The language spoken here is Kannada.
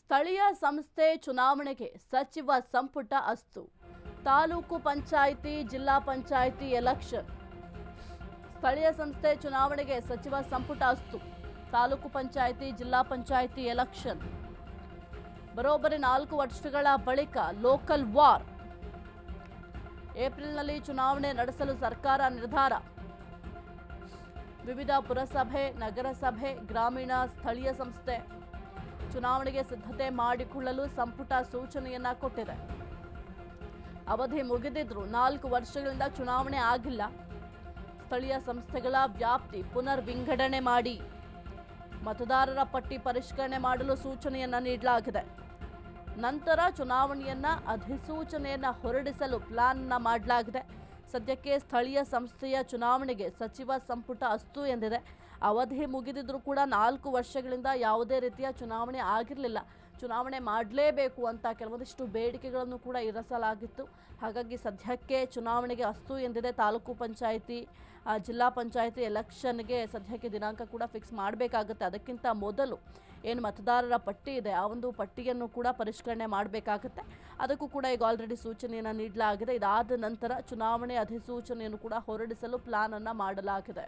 ಸ್ಥಳೀಯ ಸಂಸ್ಥೆ ಚುನಾವಣೆಗೆ ಸಚಿವ ಸಂಪುಟ ಅಸ್ತು. ತಾಲೂಕು ಪಂಚಾಯಿತಿ, ಜಿಲ್ಲಾ ಪಂಚಾಯಿತಿ ಎಲೆಕ್ಷನ್. ಸ್ಥಳೀಯ ಸಂಸ್ಥೆ ಚುನಾವಣೆಗೆ ಸಚಿವ ಸಂಪುಟ ಅಸ್ತು. ತಾಲೂಕು ಪಂಚಾಯಿತಿ, ಜಿಲ್ಲಾ ಪಂಚಾಯಿತಿ ಎಲೆಕ್ಷನ್. ಬರೋಬ್ಬರಿ 4 ವರ್ಷಗಳ ಬಳಿಕ ಲೋಕಲ್ ವಾರ್. ಏಪ್ರಿಲ್ನಲ್ಲಿ ಚುನಾವಣೆ ನಡೆಸಲು ಸರ್ಕಾರ ನಿರ್ಧಾರ. ವಿವಿಧ ಪುರಸಭೆ, ನಗರಸಭೆ, ಗ್ರಾಮೀಣ ಸ್ಥಳೀಯ ಸಂಸ್ಥೆ ಚುನಾವಣೆಗೆ ಸಿದ್ಧತೆ ಮಾಡಿಕೊಳ್ಳಲು ಸಂಪುಟ ಸೂಚನೆಯನ್ನ ಕೊಟ್ಟಿದೆ. ಅವಧಿ ಮುಗಿದಿದ್ರು 4 ವರ್ಷಗಳಿಂದ ಚುನಾವಣೆ ಆಗಿಲ್ಲ. ಸ್ಥಳೀಯ ಸಂಸ್ಥೆಗಳ ವ್ಯಾಪ್ತಿ ಪುನರ್ ವಿಂಗಡಣೆ ಮಾಡಿ ಮತದಾರರ ಪಟ್ಟಿ ಪರಿಷ್ಕರಣೆ ಮಾಡಲು ಸೂಚನೆಯನ್ನ ನೀಡಲಾಗಿದೆ. ನಂತರ ಚುನಾವಣೆಯನ್ನ ಅಧಿಸೂಚನೆಯನ್ನ ಹೊರಡಿಸಲು ಪ್ಲಾನ್ ಮಾಡಲಾಗಿದೆ. ಸದ್ಯಕ್ಕೆ ಸ್ಥಳೀಯ ಸಂಸ್ಥೆಯ ಚುನಾವಣೆಗೆ ಸಚಿವ ಸಂಪುಟ ಅಸ್ತು ಎಂದಿದೆ. ಅವಧಿ ಮುಗಿದಿದ್ರೂ ಕೂಡ 4 ವರ್ಷಗಳಿಂದ ಯಾವುದೇ ರೀತಿಯ ಚುನಾವಣೆ ಆಗಿರಲಿಲ್ಲ. ಚುನಾವಣೆ ಮಾಡಲೇಬೇಕು ಅಂತ ಕೆಲವೊಂದಿಷ್ಟು ಬೇಡಿಕೆಗಳನ್ನು ಕೂಡ ಇರಿಸಲಾಗಿತ್ತು. ಹಾಗಾಗಿ ಸದ್ಯಕ್ಕೆ ಚುನಾವಣೆಗೆ ಅಸ್ತು ಎಂದಿದೆ. ತಾಲೂಕು ಪಂಚಾಯಿತಿ, ಜಿಲ್ಲಾ ಪಂಚಾಯಿತಿ ಎಲೆಕ್ಷನ್ಗೆ ಸದ್ಯಕ್ಕೆ ದಿನಾಂಕ ಕೂಡ ಫಿಕ್ಸ್ ಮಾಡಬೇಕಾಗುತ್ತೆ. ಅದಕ್ಕಿಂತ ಮೊದಲು ಏನು ಮತದಾರರ ಪಟ್ಟಿ ಇದೆ ಆ ಒಂದು ಪಟ್ಟಿಯನ್ನು ಕೂಡ ಪರಿಷ್ಕರಣೆ ಮಾಡಬೇಕಾಗುತ್ತೆ. ಅದಕ್ಕೂ ಕೂಡ ಈಗ ಆಲ್ರೆಡಿ ಸೂಚನೆಯನ್ನು ನೀಡಲಾಗಿದೆ. ಇದಾದ ನಂತರ ಚುನಾವಣೆ ಅಧಿಸೂಚನೆಯನ್ನು ಕೂಡ ಹೊರಡಿಸಲು ಪ್ಲಾನ್ ಅನ್ನು ಮಾಡಲಾಗಿದೆ.